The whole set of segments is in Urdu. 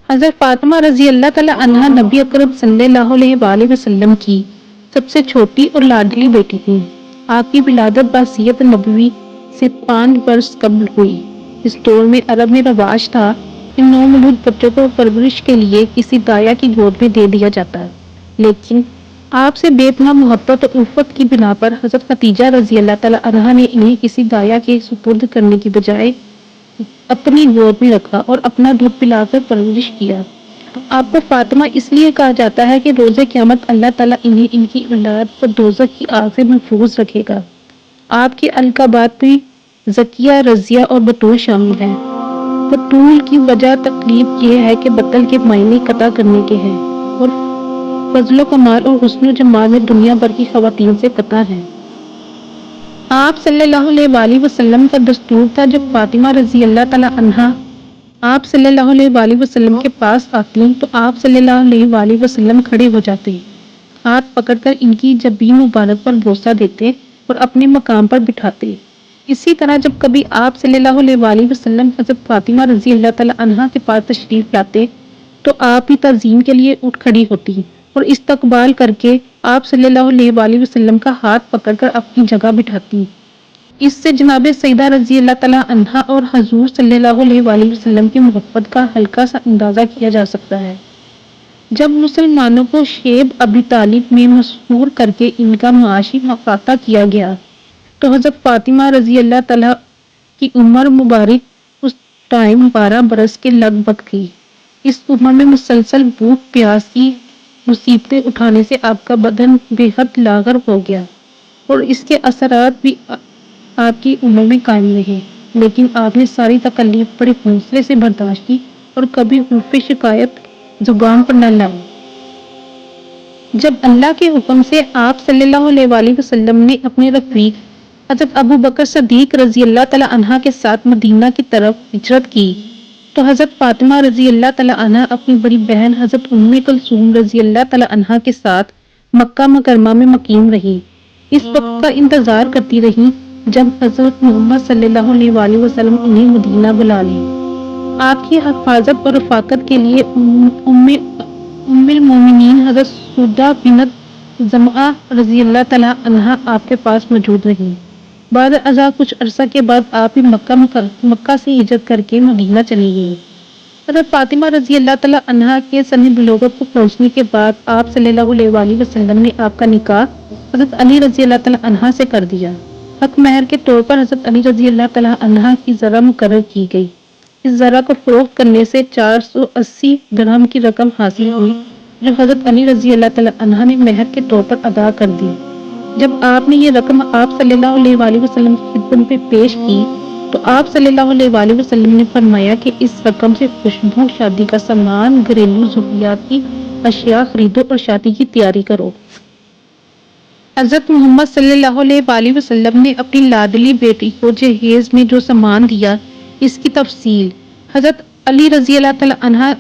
حضرت فاطمہ رضی اللہ تعالی عنہا نبی اکرم صلی اللہ علیہ وآلہ وسلم کی سب سے چھوٹی اور لاڈلی بیٹی تھی۔ آپ کی ولادت بعثت نبوی سے 5 برس قبل ہوئی۔ اس دور میں عرب میں رواج تھا کہ نومولود بچوں کو پرورش کے لیے کسی دایا کی گود میں دے دیا جاتا ہے، لیکن آپ سے بے پناہ محبت اور الفت کی بنا پر حضرت خدیجہ رضی اللہ تعالی عنہا نے انہیں کسی دایا کے سپرد کرنے کی بجائے اپنی گود میں رکھا اور اپنا دودھ پلا کر پرورش کیا۔ آپ کو فاطمہ اس لیے کہا جاتا ہے کہ روز قیامت اللہ تعالیٰ انہیں ان کی اولاد پر دوزخ کی آگ سے محفوظ رکھے گا۔ آپ کے القابات میں زکیہ، رضیہ اور بتول شامل ہیں۔ بتول کی وجہ تکلیف یہ ہے کہ بطل کے معنی قطع کرنے کے ہیں اور فضل و کمال اور حسن و جمال میں دنیا بھر کی خواتین سے قطع ہے۔ آپ صلی اللہ علیہ وآلہ وسلم کا دستور تھا جب فاطمہ رضی اللہ تعالیٰ عنہا آپ صلی اللہ علیہ وآلہ وسلم کے پاس آتی تو آپ صلی اللہ علیہ وآلہ وسلم کھڑے ہو جاتے، ہاتھ پکڑ کر ان کی جبین مبارک پر بوسہ دیتے اور اپنے مقام پر بٹھاتے۔ اسی طرح جب کبھی آپ صلی اللہ علیہ وآلہ وسلم حضرت فاطمہ رضی اللہ تعالیٰ عنہا کے پاس تشریف لاتے تو آپ بھی تعظیم کے لیے اٹھ کھڑی ہوتی اور استقبال کر کے آپ صلی اللہ علیہ وآلہ وسلم کا ہاتھ پکڑ کر اپنی جگہ بٹھاتی۔ اس سے جناب سیدہ رضی اللہ تعالیٰ عنہا اور حضور صلی اللہ علیہ وآلہ وسلم کی محبت کا ہلکا سا اندازہ کیا جا سکتا ہے۔ جب مسلمانوں کو شیب ابی طالب میں مسحور کر کے ان کا معاشی مفاقہ کیا گیا تو حضرت فاطمہ رضی اللہ تعالیٰ کی عمر مبارک اس ٹائم 12 برس کے لگ بھگ تھی۔ اس عمر میں مسلسل بھوک پیاس کی مصیبتیں اٹھانے سے آپ کا بدن بے حد لاغر ہو گیا اور اس کے اثرات بھی آپ کی عمر میں قائم رہے، لیکن آپ نے ساری تکلیف بڑے حوصلے سے برداشت کی اور کبھی حرف شکایت زبان پر نہ لائی۔ جب اللہ کے حکم سے آپ صلی اللہ علیہ وآلہ وسلم نے اپنے رفیق حضرت ابو بکر صدیق رضی اللہ تعالیٰ عنہ کے ساتھ مدینہ کی طرف ہجرت کی تو حضرت فاطمہ رضی اللہ تعالیٰ عنہ اپنی بڑی بہن حضرت ام کلثوم رضی اللہ تعالیٰ عنہ کے ساتھ مکہ مکرمہ میں مقیم رہی۔ اس وقت کا انتظار کرتی رہی جب حضرت محمد صلی اللہ علیہ وآلہ وسلم انہیں مدینہ بلا لیں۔ آپ کی حفاظت اور رفاقت کے لیے ام المومنین حضرت سودہ بنت زمعہ رضی اللہ تعالیٰ عنہ آپ کے پاس موجود رہی۔ بعد ازاں کچھ عرصہ کے بعد آپ بھی مکہ سے ہجرت کر کے مدینہ چلی گئی۔ حضرت فاطمہ رضی اللہ تعالیٰ عنہ کے سن بلوغت کو پہنچنے کے بعد آپ صلی اللہ علیہ وآلہ وسلم نے آپ کا نکاح حضرت علی رضی اللہ تعالیٰ عنہ سے کر دیا۔ حق مہر کے طور پر حضرت علی رضی اللہ تعالیٰ عنہ کی زرہ مقرر کی گئی۔ اس زرہ کو فروخت کرنے سے 480 درہم کی رقم حاصل ہوئی جو حضرت علی رضی اللہ تعالیٰ عنہ نے مہر کے طور پر ادا کر دی۔ جب آپ نے یہ رقم آپ صلی اللہ علیہ وآلہ وسلم کی خدمت میں پیش کی تو آپ صلی اللہ علیہ وآلہ وسلم نے فرمایا کہ اس رقم سے خوشبو، شادی کا سامان، گھریلو ضروریاتی اشیاء خریدو اور شادی کی تیاری کرو۔ حضرت محمد صلی اللہ علیہ وآلہ وسلم نے اپنی لاڈلی بیٹی کو جہیز میں جو سامان دیا، اس کی تفصیل حضرت علی رضی اللہ تعالیٰ عنہ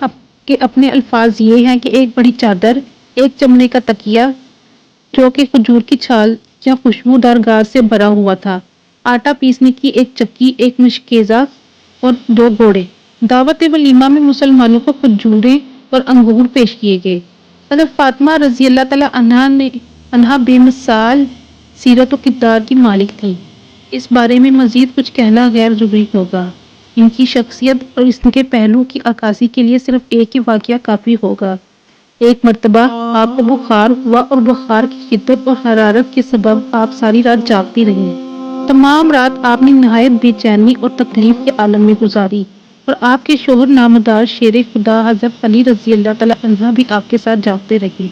کے اپنے الفاظ یہ ہیں کہ ایک بڑی چادر، ایک چمڑے کا تکیہ جو کہ کھجور کی چھال یا خوشبودار گھاس سے بھرا ہوا تھا، آٹا پیسنے کی ایک چکی، ایک مشکیزہ اور 2 گھوڑے۔ دعوت ولیمہ میں مسلمانوں کو کھجوریں اور انگور پیش کیے گئے۔ حضرت فاطمہ رضی اللہ تعالیٰ عنہا بے مثال سیرت و کردار کی مالک تھی۔ اس بارے میں مزید کچھ کہنا غیر ضروری ہوگا۔ ان کی شخصیت اور اس کے پہلو کی عکاسی کے لیے صرف ایک ہی واقعہ کافی ہوگا۔ ایک مرتبہ آپ کو بخار ہوا اور بخار کی شدت اور حرارت کے سبب آپ ساری رات جاگتی رہی۔ تمام رات آپ نے نہایت بے چینی اور تکلیف کے عالم میں گزاری اور آپ کے شوہر نامدار شیر خدا حضرت علی رضی اللہ تعالیٰ عنہ بھی آپ کے ساتھ جاگتے رہے۔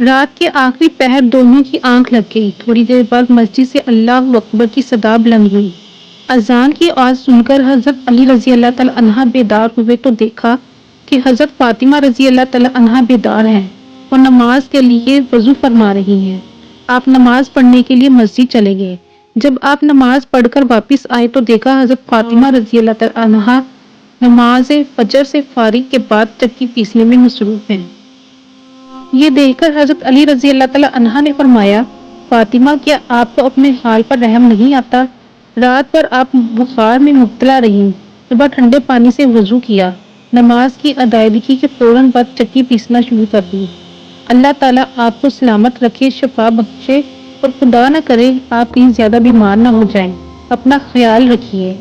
رات کے آخری پہر دونوں کی آنکھ لگ گئی۔ تھوڑی دیر بعد مسجد سے اللہ اکبر کی صدا بلند ہوئی۔ اذان کی آواز سن کر حضرت علی رضی اللہ تعالیٰ عنہ بیدار ہوئے تو دیکھا کہ حضرت فاطمہ رضی اللہ تعالیٰ عنہ بیدار ہیں اور نماز کے لیے وضو فرما رہی ہیں۔ آپ نماز پڑھنے کے لیے مسجد چلے گئے۔ جب آپ نماز پڑھ کر واپس آئے تو دیکھا حضرت فاطمہ رضی اللہ تعالیٰ عنہ نماز فجر سے فارغ کے بعد چکی پیسنے میں مصروف ہیں۔ یہ دیکھ کر حضرت علی رضی اللہ تعالیٰ عنہ نے فرمایا، فاطمہ کیا آپ کو اپنے حال پر رحم نہیں آتا؟ رات بھر آپ بخار میں مبتلا رہی، صبح ٹھنڈے پانی سے وضو کیا نماز کی ادائیگی کے فوراً بعد چکی پیسنا شروع کر دی۔ اللہ تعالیٰ آپ کو سلامت رکھے، شفا بخشے اور خدا نہ کرے آپ کہیں زیادہ بیمار نہ ہو جائیں۔ اپنا خیال رکھیے۔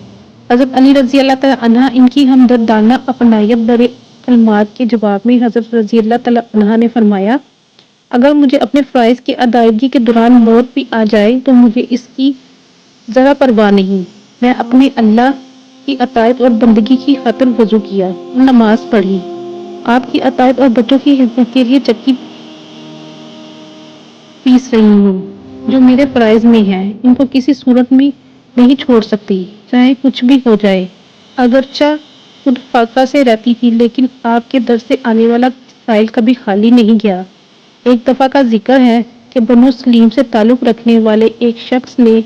حضرت علی رضی اللہ تعالیٰ عنہ ان کی ہمدردانہ اپنائیت بھرے کلمات کے جواب میں حضرت رضی اللہ تعالیٰ عنہ نے فرمایا، اگر مجھے اپنے فرائض کی ادائیگی کے دوران موت بھی آ جائے تو مجھے اس کی ذرا پرواہ نہیں۔ میں اپنے اللہ کی اطاعت اور بندگی کی خاطر وضو کیا، نماز پڑھی، آپ کی اطاعت اور بچوں کی خدمت کے لیے چکی پیس رہی ہوں جو میرے فرائض میں ہیں، ان کو کسی صورت میں نہیں چھوڑ سکتی، چاہے کچھ بھی ہو جائے۔ اگرچہ خود فاقہ سے رہتی تھی لیکن آپ کے در سے آنے والا سائل کبھی خالی نہیں گیا۔ ایک دفعہ کا ذکر ہے کہ بنو سلیم سے تعلق رکھنے والے ایک شخص نے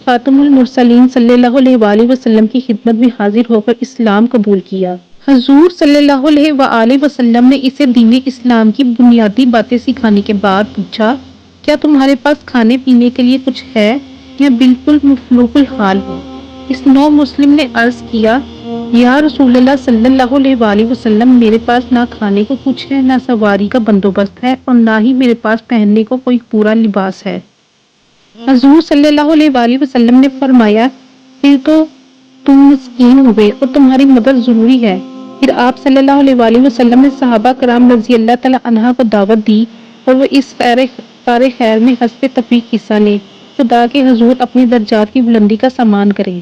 خاتم المرسلین صلی اللہ علیہ وآلہ وسلم کی خدمت میں حاضر ہو کر اسلام قبول کیا۔ حضور صلی اللہ علیہ وآلہ وسلم نے اسے دین اسلام کی بنیادی باتیں سکھانے کے بعد پوچھا، کیا تمہارے پاس کھانے پینے کے لیے کچھ ہے یا بالکل مفلوج الحال ہو؟ اس نو مسلم نے عرض کیا، یا رسول اللہ صلی اللہ علیہ وآلہ وسلم، میرے پاس نہ کھانے کو کچھ ہے، نہ سواری کا بندوبست ہے اور نہ ہی میرے پاس پہننے کو کوئی پورا لباس ہے۔ حضور صلی اللہ علیہ وآلہ وسلم نے فرمایا، پھر تو تم مسکین ہوئے اور تمہاری مدد ضروری ہے۔ پھر آپ صلی اللہ علیہ وآلہ وسلم نے صحابہ کرام رضی اللہ تعالیٰ عنہ کو دعوت دی اور وہ اس کار خیر میں حسب توفیق حصہ لیں۔ خدا کے حضور اپنی درجات کی بلندی کا سامان کریں۔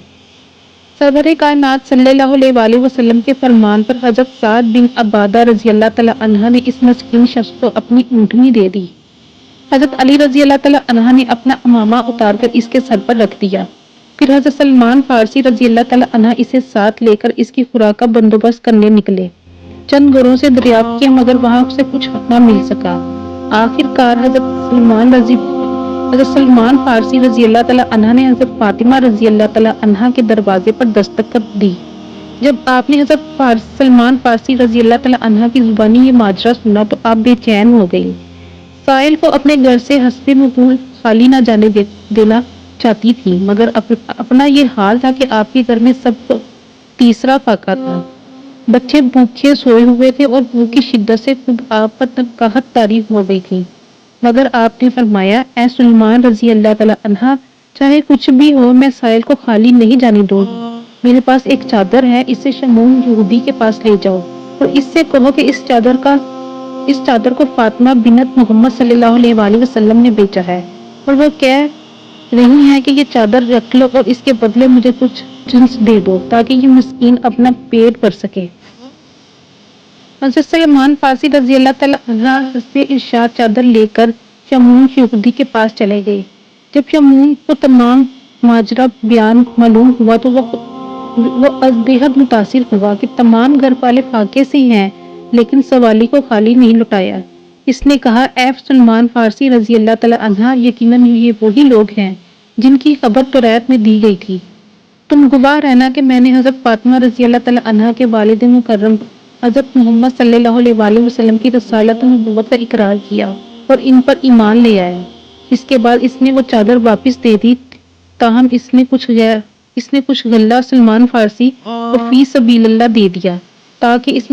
سرور کائنات صلی اللہ علیہ وآلہ وسلم کے فرمان پر حضرت سعد بن عبادہ رضی اللہ تعالیٰ عنہ نے اس مسکین شخص کو اپنی اونٹنی دے دی۔ حضرت علی رضی اللہ تعالیٰ عنہ نے اپنا امامہ اتار کر اس کے سر پر رکھ دیا۔ پھر حضرت سلمان فارسی رضی اللہ تعالیٰ عنہ اسے ساتھ لے کر اس کی خوراک کا بندوبست کرنے نکلے۔ چند گھروں سے دریافت کیا مگر وہاں سے کچھ نہ مل سکا۔ آخر کار حضرت سلمان فارسی رضی اللہ تعالیٰ عنہ نے حضرت فاطمہ رضی اللہ تعالیٰ عنہ کے دروازے پر دستک دی۔ جب آپ نے حضرت سلمان فارسی رضی اللہ تعالیٰ عنہ کی زبانی یہ ماجرا سنا تو آپ بے چین ہو گئی۔ سائل کو اپنے گھر سے حسب مقول خالی نہ جانے دینا چاہتی تھی، مگر اپنا یہ حال تھا کہ آپ کے گھر میں سب کو تیسرا فاقہ تھا۔ بچے بھوکے سوئے ہوئے تھے اور بھوک کی شدت سے خود آپ پر قحط طاری ہو گئی تھی، مگر آپ نے فرمایا، اے سلمان رضی اللہ تعالیٰ عنہ، چاہے کچھ بھی ہو میں سائل کو خالی نہیں جانے دوں گی۔ میرے پاس ایک چادر ہے، اسے شمعون یہودی کے پاس لے جاؤ اور اس سے کہو کہ اس چادر کو فاطمہ بنت محمد صلی اللہ علیہ وآلہ وسلم نے بیچا ہے اور وہ کہہ رہی ہے کہ یہ چادر رکھ لو اور اس کے بدلے مجھے کچھ جنس دے دو تاکہ یہ مسکین اپنا پیٹ بھر سکے۔ حضرت سلمان فارسی رضی اللہ تعالیٰ عنہ حسب ارشاد چادر لے کر شمعون یہودی کے پاس چلے گئے۔ جب شمعون کو تمام ماجرا بیان معلوم ہوا تو وہ بےحد متاثر ہوا کہ تمام گھر والے فاقے سے ہیں لیکن سوالی کو خالی نہیں لوٹایا۔ اس نے کہا، اے سلمان فارسی رضی اللہ تعالیٰ عنہ، یقیناً یہ وہی لوگ ہیں جن کی خبر توریت میں دی گئی تھی۔ تم گواہ رہنا کہ میں نے حضرت فاطمہ رضی اللہ تعالیٰ عنہ کے والد مکرم حضرت محمد صلی اللہ علیہ وآلہ وسلم کی رسالت نبوت کا اقرار کیا اور ان پر ایمان لے آیا۔ اس کے بعد اس نے وہ چادر واپس دے دی، تاہم اس نے کچھ غلہ سلمان فارسی کو فی سبیل اللہ دے دیا تاکہ اس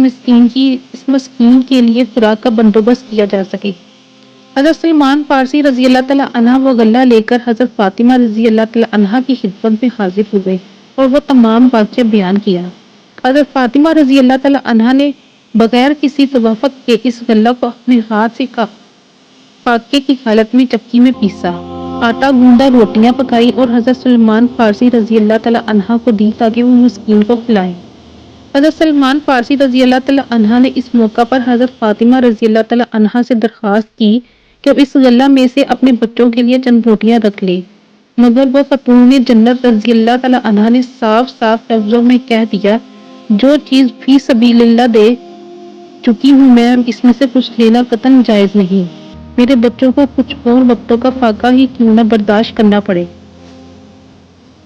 مسکین کے لیے خوراک کا بندوبست کیا جا سکے۔ حضرت سلمان فارسی رضی اللہ تعالیٰ عنہ وہ غلہ لے کر حضرت فاطمہ رضی اللہ تعالیٰ عنہ کی خدمت میں حاضر ہوئے اور وہ تمام واقعہ بیان کیا۔ حضرت فاطمہ رضی اللہ تعالیٰ عنہ نے بغیر کسی توافق کے اس غلہ کو اپنے ہاتھ سے فاقے کی حالت میں چکی میں پیسا، آٹا گوندا، روٹیاں پکائی اور حضرت سلمان فارسی رضی اللہ تعالیٰ عنہ کو دی تاکہ وہ مسکین کو کھلائیں۔ حضرت سلمان فارسی رضی اللہ تعالیٰ عنہ نے اس موقع پر حضرت فاطمہ رضی اللہ تعالیٰ عنہ سے درخواست کی کہ وہ اس غلہ میں سے اپنے بچوں کے لیے چند روٹیاں رکھ لے، مگر وہ خاتون جنت رضی اللہ تعالیٰ عنہ نے صاف لفظوں میں کہہ دیا، جو چیز فی سبیل اللہ دے چکی ہوں میں اس میں سے کچھ لینا قطعاً جائز نہیں، میرے بچوں کو کچھ اور وقتوں کا فاقہ ہی کیوں نہ برداشت کرنا پڑے۔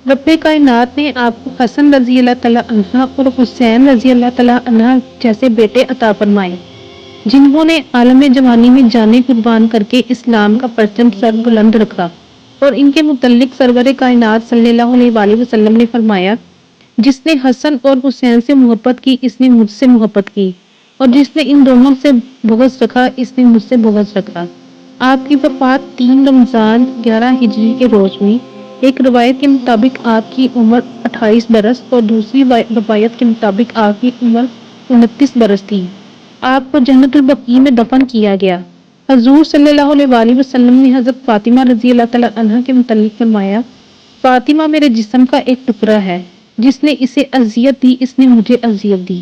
رب کائنات نے آپ کو حسن رضی اللہ تعالیٰ عنہ اور حسین رضی اللہ تعالیٰ عنہ جیسے بیٹے عطا فرمائے جنہوں نے عالم جوانی میں جانیں قربان کر کے اسلام کا پرچم سر بلند رکھا، اور ان کے متعلق سرور کائنات صلی اللہ علیہ وآلہ وسلم نے فرمایا، جس نے حسن اور حسین سے محبت کی اس نے مجھ سے محبت کی، اور جس نے ان دونوں سے بغض رکھا اس نے مجھ سے بغض رکھا۔ آپ کی وفات 3 رمضان 11 ہجری کے روز ہوئی۔ ایک روایت کے مطابق آپ کی عمر 28 برس اور دوسری روایت کے مطابق آپ کی عمر 29 برس تھی۔ آپ کو جنت البقیع میں دفن کیا گیا۔ حضور صلی اللہ علیہ وآلہ وسلم نے حضرت فاطمہ رضی اللہ تعالیٰ عنہا کے متعلق فرمایا، فاطمہ میرے جسم کا ایک ٹکڑا ہے، جس نے اسے اذیت دی اس نے مجھے اذیت دی۔